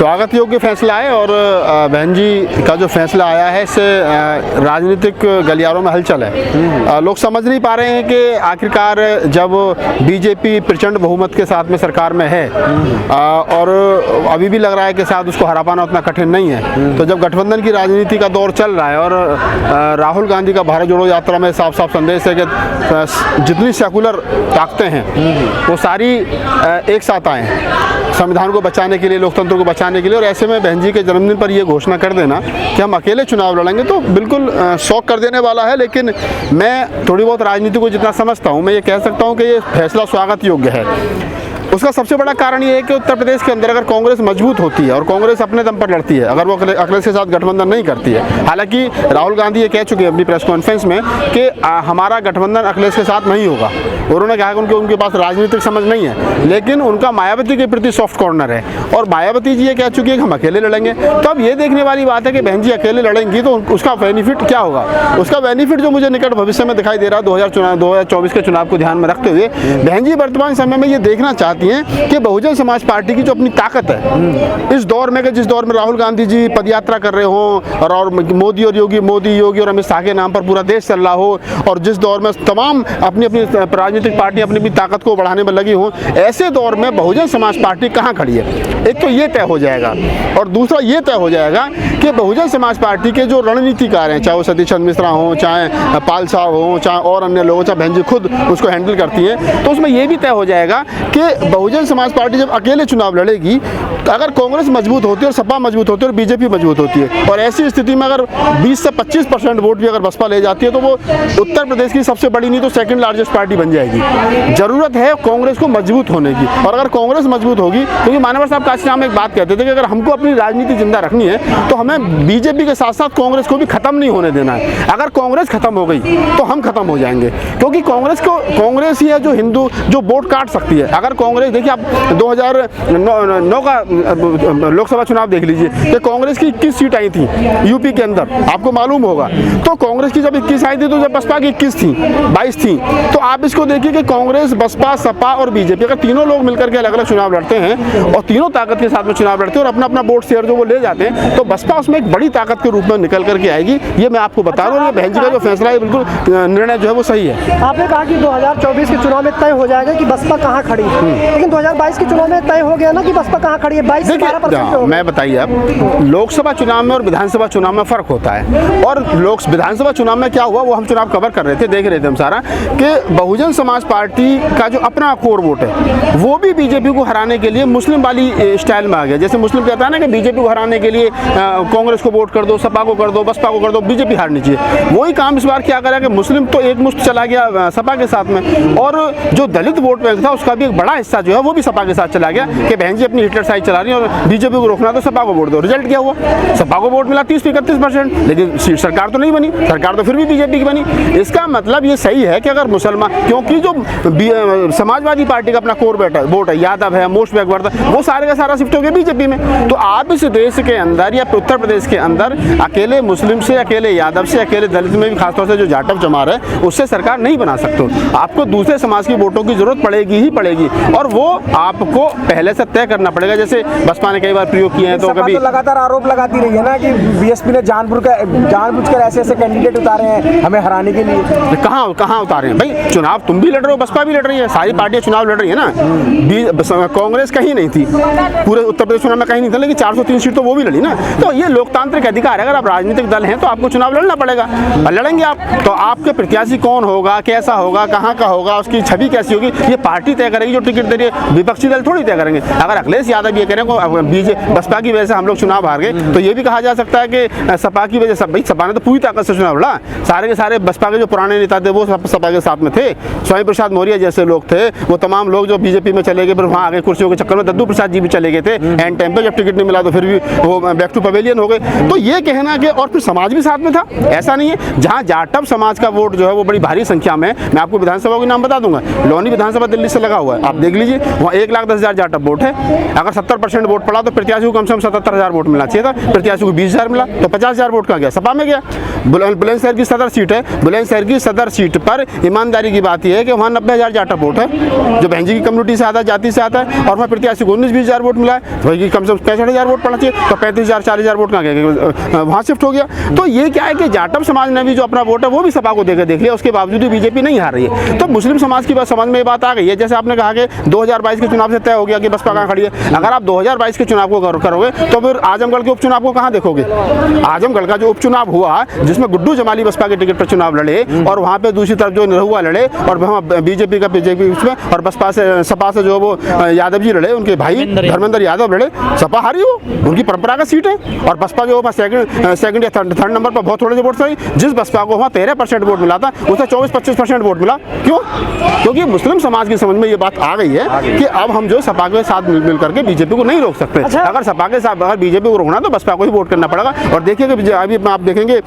स्वागत योग्य फैसला है और बहन जी का जो फैसला आया है इससे राजनीतिक गलियारों में हलचल है। लोग समझ नहीं पा रहे हैं कि आखिरकार जब बीजेपी प्रचंड बहुमत के साथ में सरकार में है और अभी भी लग रहा है कि शायद उसको हरा पाना उतना कठिन नहीं है, तो जब गठबंधन की राजनीति का दौर चल रहा है और राहुल गांधी का भारत जोड़ो यात्रा में साफ साफ संदेश है कि जितनी सेकुलर ताकतें हैं वो सारी एक साथ आए हैं संविधान को बचाने के लिए, लोकतंत्र को बचाने के लिए। और ऐसे में बहन जी के जन्मदिन पर ये घोषणा कर देना कि हम अकेले चुनाव लड़ेंगे तो बिल्कुल शौक कर देने वाला है। लेकिन मैं थोड़ी बहुत राजनीति को जितना समझता हूँ मैं ये कह सकता हूँ कि ये फैसला स्वागत योग्य है। उसका सबसे बड़ा कारण ये है कि उत्तर प्रदेश के अंदर अगर कांग्रेस मजबूत होती है और कांग्रेस अपने दम पर लड़ती है, अगर वो अखिलेश के साथ गठबंधन नहीं करती है, हालांकि राहुल गांधी ये कह चुके हैं अपनी प्रेस कॉन्फ्रेंस में कि हमारा गठबंधन अखिलेश के साथ नहीं होगा। उन्होंने कहा कि उनके पास राजनीतिक समझ नहीं है, लेकिन उनका मायावती के प्रति सॉफ्ट कॉर्नर है और मायावती जी ये कह चुकी है कि हम अकेले लड़ेंगे। तो अब ये देखने वाली बात है कि बहन जी अकेले लड़ेंगी तो उसका बेनिफिट क्या होगा। उसका बेनिफिट जो मुझे निकट भविष्य में दिखाई दे रहा है 2024 के चुनाव को ध्यान में रखते हुए, बहन जी वर्तमान समय में ये देखना चाहती हैं कि बहुजन समाज पार्टी की जो अपनी ताकत है इस दौर में, जिस दौर में राहुल गांधी जी पदयात्रा कर रहे हों और मोदी और योगी और अमित शाह के नाम पर पूरा देश चल रहा हो, और जिस दौर में तमाम अपनी अपनी राजनीतिक पार्टी अपनी अपनी ताकत को बढ़ाने में लगी हों, ऐसे दौर में बहुजन समाज पार्टी कहाँ खड़ी है। एक तो ये तय हो जाएगा और दूसरा ये तय हो जाएगा कि बहुजन समाज पार्टी के जो रणनीतिकार हैं, चाहे वो सतीश चंद्र मिश्रा हों, चाहे पाल साहब हों, चाहे और अन्य लोग, चाहे बहन जी खुद उसको हैंडल करती हैं, तो उसमें ये भी तय हो जाएगा कि बहुजन समाज पार्टी जब अकेले चुनाव लड़ेगी, अगर कांग्रेस मजबूत होती है और सपा मजबूत होती है और बीजेपी मजबूत होती है, और ऐसी स्थिति में अगर 20 से 25% वोट भी अगर बसपा ले जाती है तो वो उत्तर प्रदेश की सबसे बड़ी नहीं तो सेकंड लार्जेस्ट पार्टी बन जाएगी। जरूरत है कांग्रेस को मजबूत होने की, और अगर कांग्रेस मजबूत होगी, क्योंकि मानवर साहब काशी नाम एक बात कहते थे कि अगर हमको अपनी राजनीति जिंदा रखनी है तो हमें बीजेपी के साथ साथ कांग्रेस को भी खत्म नहीं होने देना है। अगर कांग्रेस खत्म हो गई तो हम खत्म हो जाएंगे, क्योंकि कांग्रेस ही है जो हिंदू जो वोट काट सकती है। अगर कांग्रेस, देखिए आप 2009 का लोकसभा चुनाव देख लीजिए कि कांग्रेस की 21 सीट आई थी यूपी के अंदर, आपको मालूम होगा। तो कांग्रेस की जब 21 आई थी तो जब बसपा की 21 थी, 22 थी, तो आप इसको देखिए कि कांग्रेस, बसपा, सपा और बीजेपी अगर तीनों लोग मिलकर के अलग अलग चुनाव लड़ते हैं और तीनों ताकत के साथ में चुनाव लड़ते हैं और अपना अपना वोट शेयर जो वो ले जाते हैं, तो बसपा उसमें एक बड़ी ताकत के रूप में निकल करके आएगी। ये मैं आपको बता रहा हूँ। ये बहन जी का जो फैसला है बिल्कुल निर्णय जो है वो सही है। आपने कहा कि 2024 के चुनाव में तय हो जाएगा कि बसपा कहाँ खड़ी है, लेकिन 2022 के चुनाव में तय हो गया ना कि बसपा कहाँ खड़ी है। 22 से 12% मैं बताइए, अब लोकसभा चुनाव में और विधानसभा चुनाव में फर्क होता है। और विधानसभा चुनाव में क्या हुआ वो हम चुनाव कवर कर रहे थे, देख रहे थे हम सारा, कि बहुजन समाज पार्टी का जो अपना कोर वोट है वो भी बीजेपी को हराने के लिए मुस्लिम वाली स्टाइल में आ गया। जैसे मुस्लिम कहता है ना कि बीजेपी को हराने के लिए कांग्रेस को वोट कर दो, सपा को कर दो, बसपा को कर दो, बीजेपी हारनी चाहिए। वही काम इस बार क्या करा कि मुस्लिम तो एक मुश्त चला गया सपा के साथ में, और जो दलित वोट बैंक था उसका भी एक बड़ा हिस्सा जो है वो भी सपा के साथ चला गया कि बहन जी अपनी हिटलर साइड चला रही है और बीजेपी को रोकना तो सपा को वोट दो। रिजल्ट क्या हुआ? सपा को वोट मिला 30-31%, लेकिन सरकार तो नहीं बनी, सरकार तो फिर भी बीजेपी की बनी। इसका मतलब ये सही है कि अगर मुसलमान, क्योंकि जो समाजवादी पार्टी का अपना कोर वोट है, यादव है, मोस्ट बैकवर्ड, वो सारे का सारा शिफ्ट हो गया बीजेपी में। तो आप इस देश के अंदर या उत्तर प्रदेश के अंदर अकेले मुस्लिम से, अकेले यादव से, अकेले दलित में भी खासतौर से जो जाटव जमार है उससे सरकार नहीं बना सकते। आपको दूसरे समाज की वोटों की जरूरत पड़ेगी ही पड़ेगी, और वो आपको पहले से तय करना पड़ेगा। जैसे बसपा ने कई बार प्रयोग किए हैं, तो कभी लगातार आरोप लगाती रही है ना कि बीएसपी ने जानबूझकर ऐसे कैंडिडेट उतारे हैं हमें हराने के लिए। कहाँ उतारे हैं भाई? चुनाव तुम भी लड़ रहे हो, बसपा भी लड़ रही है, सारी पार्टियां चुनाव लड़ रही है ना। कांग्रेस कहीं नहीं थी पूरे उत्तर प्रदेश चुनाव में, कहीं नहीं था, लेकिन 403 सीट तो वो भी लड़ी ना। तो ये लोकतांत्रिक अधिकार है। अगर आप राजनीतिक दल हैं तो आपको चुनाव लड़ना पड़ेगा, और लड़ेंगे आप तो आपके प्रत्याशी कौन होगा, कैसा होगा, कहाँ का होगा, उसकी छवि कैसी होगी, ये पार्टी तय करेगी जो टिकट दे रही है। विपक्षी दल थोड़ी तय करेंगे। अगर अखिलेश यादव ये करें बसपा की वजह से हम लोग चुनाव हार गए, तो ये भी कहा जा सकता है कि सपा की वजह से, भाई सपा ने तो पूरी ताकत से चुनाव लड़ा, सारे के सारे बसपा के जो पुराने नेता थे वो सपा के साथ में थे। स्वामी प्रसाद मौर्य जैसे लोग थे, वो तमाम लोग जो बीजेपी में चले गए, फिर वहाँ आगे कुर्सियों के चक्कर में दद्दू प्रसाद जी भी चले गए थे एंड टाइम पे, जब टिकट नहीं मिला तो फिर भी वो बैक टू पवेलियन हो गए। तो ये कहना कि, और फिर समाज भी साथ में था, ऐसा नहीं है। जहाँ जाटव समाज का वोट जो है वो बड़ी भारी संख्या में, मैं आपको विधानसभा के नाम बता दूंगा, लोनी विधानसभा दिल्ली से लगा हुआ है, आप देख लीजिए, वहाँ 1,10,000 जाटव वोट है। अगर 70% वोट पड़ा तो प्रत्याशी को कम से कम 77,000 वोट मिलना चाहिए था, प्रत्याशी को 20,000 मिला, तो 50,000 वोट कहाँ गया? सपा में गया। बुलंदशहर की सदर सीट है, बुलंदशहर की सदर सीट पर ईमानदारी की बात यह है कि वहाँ 90,000 जाटव वोट है, जो बहन जी की कम्युनिटी से आता, जाति से आता है, और वहाँ प्रत्याशी को 19-20,000 वोट मिला है, वही कम से कम 65,000 वोट पड़ना चाहिए, तो 35,000-40,000 वोट कहाँ गए, वहाँ शिफ्ट हो गया। तो ये क्या है कि जाटव समाज ने भी जो अपना वोट है वो भी सपा को देख लिया, उसके बावजूद भी बीजेपी नहीं हार रही है। तो मुस्लिम समाज की बात समझ में ये बात आ गई है। जैसे आपने कहा कि 2022 के चुनाव से तय हो गया कि बसपा कहाँ खड़ी है। अगर आप 2022 के चुनाव को करोगे तो फिर आजमगढ़ के उपचुनाव को कहाँ देखोगे? आजमगढ़ का जो उपचुनाव हुआ जिसमें गुड्डू जमाली बसपा के टिकट पर चुनाव लड़े, और वहाँ पे दूसरी तरफ जो निरहुआ लड़े, और वहाँ बीजेपी उसमें, और बसपा से सपा से जो वो यादव जी लड़े, उनके भाई धर्मेंद्र यादव लड़े, सपा हारी हो, उनकी परंपरागत सीट है, और बसपा जो सेकंड या थर्ड नंबर पर बहुत थोड़े से वोट से, जिस बसपा को वहाँ 13% वोट मिला था उसे 24-25% वोट मिला। क्यों? क्योंकि मुस्लिम समाज की समझ में ये बात आ गई है कि अब हम जो सपा के साथ मिल करके बीजेपी को नहीं रोक सकते। अच्छा। अगर सपा के साथ अगर बीजेपी को रोकना तो बसपा को ही वोट करना पड़ेगा। और देखिए कि अभी आप देखेंगे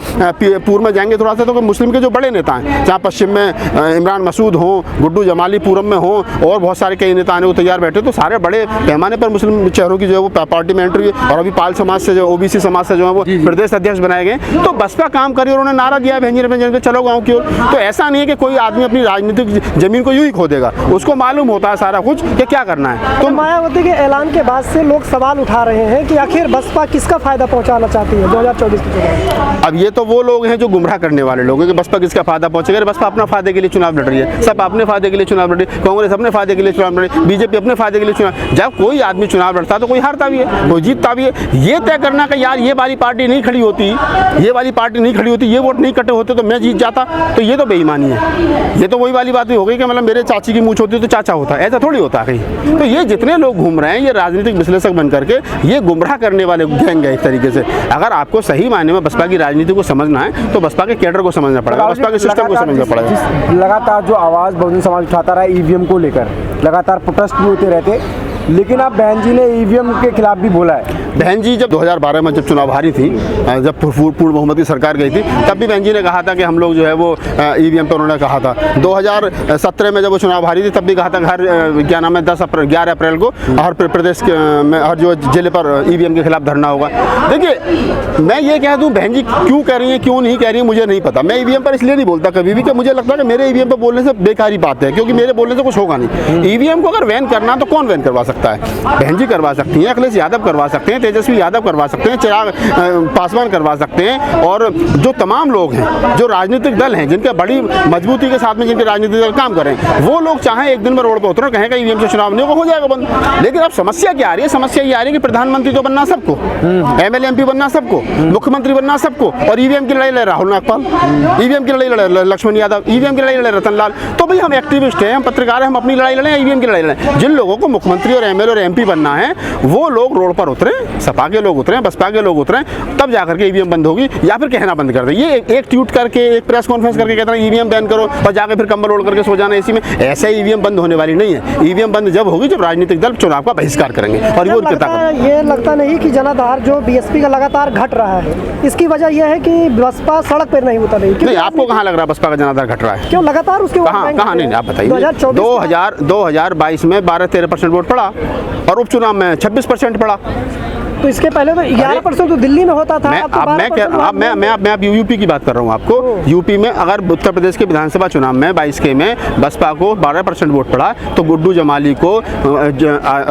पूर्व में जाएंगे थोड़ा सा, तो मुस्लिम के जो बड़े नेता हैं, जहाँ पश्चिम में इमरान मसूद हों, गुड्डू जमाली पूर्व में हों, और बहुत सारे कई नेता आने को तैयार बैठे, तो सारे बड़े पैमाने पर मुस्लिम चेहरों की जो है वो पार्टी में एंट्री है। और अभी पाल समाज से जो ओबीसी समाज से जो है वो प्रदेश अध्यक्ष बनाए गए। तो बसपा काम करी, उन्होंने नारा दिया भेंजी चलो गाँव की ओर। तो ऐसा नहीं है कि कोई आदमी अपनी राजनीतिक जमीन को यूं ही खो देगा, उसको मालूम होता है सारा कुछ कि क्या करना है। तो मायावती के ऐलान के बाद से लोग सवाल उठा रहे हैं कि आखिर बसपा किसका फायदा पहुंचाना चाहती है 2024 के चुनाव? अब ये तो वो लोग हैं जो गुमराह करने वाले लोग हैं कि बसपा किसका फायदा पहुंचेगा। बसपा अपना फायदे के लिए चुनाव लड़ रही है, सब अपने फायदे के लिए चुनाव लड़ रही है, कांग्रेस अपने फायदे के लिए चुनाव लड़ रही है, बीजेपी अपने फायदे के लिए चुनाव। जब कोई आदमी चुनाव लड़ता है तो कोई हारता भी है, कोई जीतता भी है। ये तय करना कि यार ये वाली पार्टी नहीं खड़ी होती, ये वाली पार्टी नहीं खड़ी होती, ये वोट नहीं कटे होते तो मैं जीत जाता, तो ये तो बेईमानी है। ये तो वही वाली बात भी हो गई कि मतलब मेरे चाची की मूंछ होती तो चाचा होता, ऐसा थोड़ी होता कहीं। तो ये जितने लोग घूम रहे हैं ये राजनीतिक विश्लेषक बन करके ये गुमराह करने वाले गैंग है एक तरीके से। अगर आपको सही मायने में बसपा की राजनीति को समझना है तो बसपा के कैडर को समझना पड़ेगा, बसपा के सिस्टम को समझना पड़ेगा। लगातार जो आवाज़ बहुजन समाज उठाता रहा ईवीएम को लेकर, लगातार प्रोटेस्ट भी होते रहते, लेकिन अब बहन जी ने ईवीएम के खिलाफ भी बोला है। बहन जी जब 2012 में जब चुनाव हारी थी, जब पूर्ण बहुमत की सरकार गई थी, तब भी बहन जी ने कहा था कि हम लोग जो है वो ईवीएम पर उन्होंने कहा था। 2017 में जब वो चुनाव हारी थी तब भी कहा था हर क्या नाम है 11 अप्रैल को हर प्रदेश में हर जो जिले पर ईवीएम के खिलाफ धरना होगा। देखिए मैं ये कह दूँ बहन जी क्यों कह रही हैं क्यों नहीं कह रही हैं मुझे नहीं पता। मैं ईवीएम पर इसलिए नहीं बोलता कभी भी कि मुझे लगता है कि मेरे ईवीएम पर बोलने से बेकारी बात है, क्योंकि मेरे बोलने से कुछ होगा नहीं। ईवीएम को अगर बैन करना तो कौन बैन करवा सकता है? बहन जी करवा सकती हैं, अखिलेश यादव करवा सकते हैं, तेजस्वी यादव करवा सकते हैं, चिराग पासवान करवा सकते हैं, और जो तमाम लोग हैं जो राजनीतिक दल हैं जिनके बड़ी मजबूती के साथ में जिनके राजनीतिक दल काम करें, वो लोग चाहें एक दिन में रोड पर उतरो कहें कि ईवीएम से चुनाव नहीं हो जाएगा बंद। लेकिन अब समस्या क्या आ रही है? समस्या ये आ रही है कि प्रधानमंत्री तो बनना सबको, एमएलए एमपी बनना सबको, मुख्यमंत्री बनना सबको, और ईवीएम की लड़ाई लड़ राहुल नागपाल, ईवीएम की लड़ाई लड़ लक्ष्मण यादव, ईवीएम की लड़ाई लड़ रतन लाल। तो भाई हम एक्टिविस्ट हैं, हम पत्रकार हैं, हम अपनी लड़ाई लड़ें, ईवीएम की लड़ाई लड़ें। जिन लोगों को मुख्यमंत्री और एमएलए और एमपी बनना है वो लोग रोड पर उतरे, सपा के लोग उतरे, बसपा के लोग उतरे, तब जाकर के ईवीएम बंद होगी, या फिर कहना बंद कर दे। ये एक ट्वीट करके एक प्रेस कॉन्फ्रेंस करके कहते हैं ईवीएम बैन करो और जाकर फिर कंबल ओढ़ करके सो जाना एसी में, ऐसे ईवीएम बंद होने वाली नहीं है। ईवीएम बंद जब होगी जब राजनीतिक दल चुनाव का बहिष्कार करेंगे। और ये लगता नहीं कि जनाधार जो बीएसपी का लगातार घट रहा है, इसकी वजह यह है कि बसपा सड़क पर नहीं उतर रही? नहीं, आपको कहाँ लग रहा है बसपा का जनाधार घट रहा है? क्यों लगातार उसके कहाँ नहीं, आप बताइए। 2022 में 12-13% वोट पड़ा और उपचुनाव में 26% पड़ा। तो इसके पहले तो 11% तो दिल्ली में होता था। मैं यूपी की बात कर रहा हूँ आपको। यूपी में अगर उत्तर प्रदेश के विधानसभा चुनाव में 22 के में बसपा को 12% वोट पड़ा तो गुड्डू जमाली को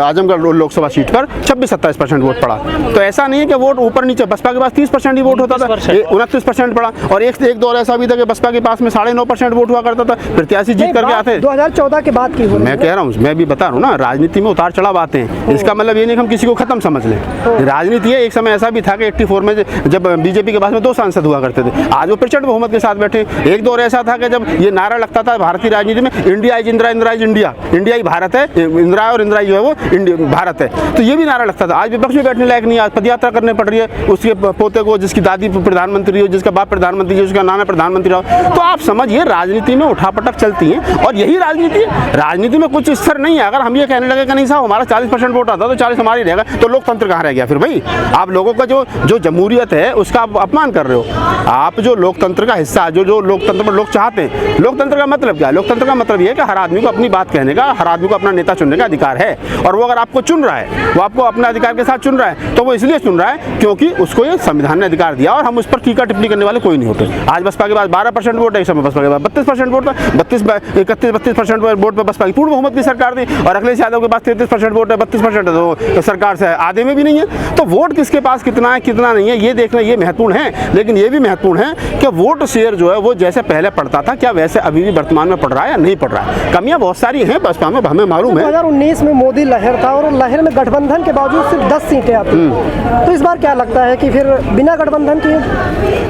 आजमगढ़ लोकसभा सीट पर 26-27% वोट पड़ा। तो ऐसा नहीं है कि वोट ऊपर नीचे, बसपा के पास 30% ही वोट होता था, 29% पड़ा। और एक दौर ऐसा भी था कि बसपा के पास में 9.5% वोट हुआ करता था, प्रत्याशी जीत करके आते। 2014 के बाद की मैं कह रहा हूँ, मैं भी बता रहा हूँ ना, राजनीति में उतार चढ़ाव आते हैं। इसका मतलब ये नहीं कि हम किसी को खत्म समझ लें। राजनीति है, एक समय ऐसा भी था कि 84 में जब बीजेपी के पास में 2 सांसद हुआ करते थे, आज वो प्रचंड बहुमत के साथ बैठे। एक दौर ऐसा था कि जब ये नारा लगता था भारतीय राजनीति में, India is Indira, Indira is India, India ही भारत है, इंदिरा और इंदिरा जो है वो भारत है, तो ये भी नारा लगता था। आज विपक्ष में बैठने लायक नहीं, आज पदयात्रा करने पड़ रही है उसके पोते को, जिसकी दादी प्रधानमंत्री हो, जिसका बाप प्रधानमंत्री हो, जिसका नाना प्रधानमंत्री हो। तो आप समझिए राजनीति में उठापटक चलती है, और यही राजनीति में कुछ स्तर नहीं है। अगर हम ये कहने लगे कि नहीं साहब हमारा 40% वोट आता तो 40 हमारी रहेगा, तो लोकतंत्र कहाँ रह गया? क्या फिर भाई? आप लोगों का जो जमहूरियत है उसका आप अपमान कर रहे हो। आप जो लोकतंत्र का हिस्सा, जो लोकतंत्र में लोग चाहते हैं, लोकतंत्र का मतलब क्या है? लोकतंत्र का मतलब ये है कि हर आदमी को अपनी बात कहने का, हर आदमी को अपना नेता चुनने का अधिकार है। और वो अगर आपको चुन रहा है, वो आपको अपने अधिकार के साथ चुन रहा है, तो वो इसलिए चुन रहा है क्योंकि उसको ये संविधान ने अधिकार दिया और हम उस पर टीका टिप्पणी करने वाले कोई नहीं होते। आज बसपा के पास 12% वोट है, इस समय बसपा के पास 32% वोट था, 31-32% वोट पर बसपा की पूर्ण बहुमत की सरकार थी, और अखिलेश यादव के पास 33% वोट है, 32% है, तो सरकार से आधे में भी नहीं है। तो वोट किसके पास कितना है कितना नहीं है ये देखना, ये महत्वपूर्ण है। लेकिन ये भी महत्वपूर्ण है कि वोट शेयर जो है वो जैसे पहले पड़ता था, क्या वैसे अभी भी वर्तमान में पड़ रहा है या नहीं पड़ रहा है? कमियां बहुत सारी हैं बसपा में, हमें मालूम है। 2019 में मोदी लहर था और लहर में गठबंधन के बावजूद सिर्फ 10 सीटें आती, तो इस बार क्या लगता है कि फिर बिना गठबंधन के?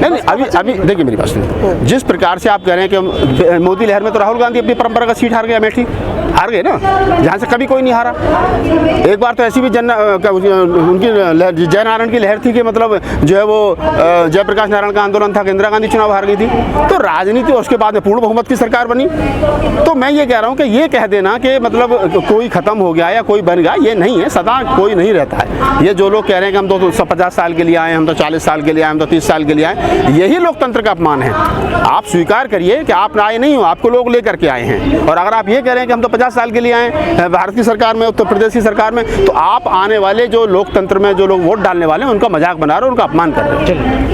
नहीं, अभी देखिए मेरी बात सुनिए। जिस प्रकार से आप कह रहे हैं कि मोदी लहर में तो राहुल गांधी अपनी परंपरागत सीट हार गए, अमेठी हार गए ना, जहाँ से कभी कोई नहीं हारा। एक बार तो ऐसी भी उनकी जयनारायण की लहर थी कि मतलब जो है वो जयप्रकाश नारायण का आंदोलन था कि इंदिरा गांधी चुनाव हार गई थी। तो राजनीति उसके बाद में पूर्ण बहुमत की सरकार बनी। तो मैं ये कह रहा हूँ कि ये कह देना कि मतलब कोई खत्म हो गया या कोई बन गया, ये नहीं है। सदा कोई नहीं रहता है। ये जो लोग कह रहे हैं कि हम तो 50 साल के लिए आए, हम तो 40 साल के लिए आए, हम तो 30 साल के लिए आए, यही लोकतंत्र का अपमान है। आप स्वीकार करिए कि आप आए नहीं हो, आपको लोग लेकर के आए हैं। और अगर आप ये कह रहे हैं कि हम तो 50 साल के लिए आए हैं भारत की सरकार में, उत्तर प्रदेश की सरकार में, तो आप आने वाले जो लोकतंत्र में जो लोग वोट डालने वाले हैं उनका मजाक बना रहे हो, उनका अपमान कर रहे हो।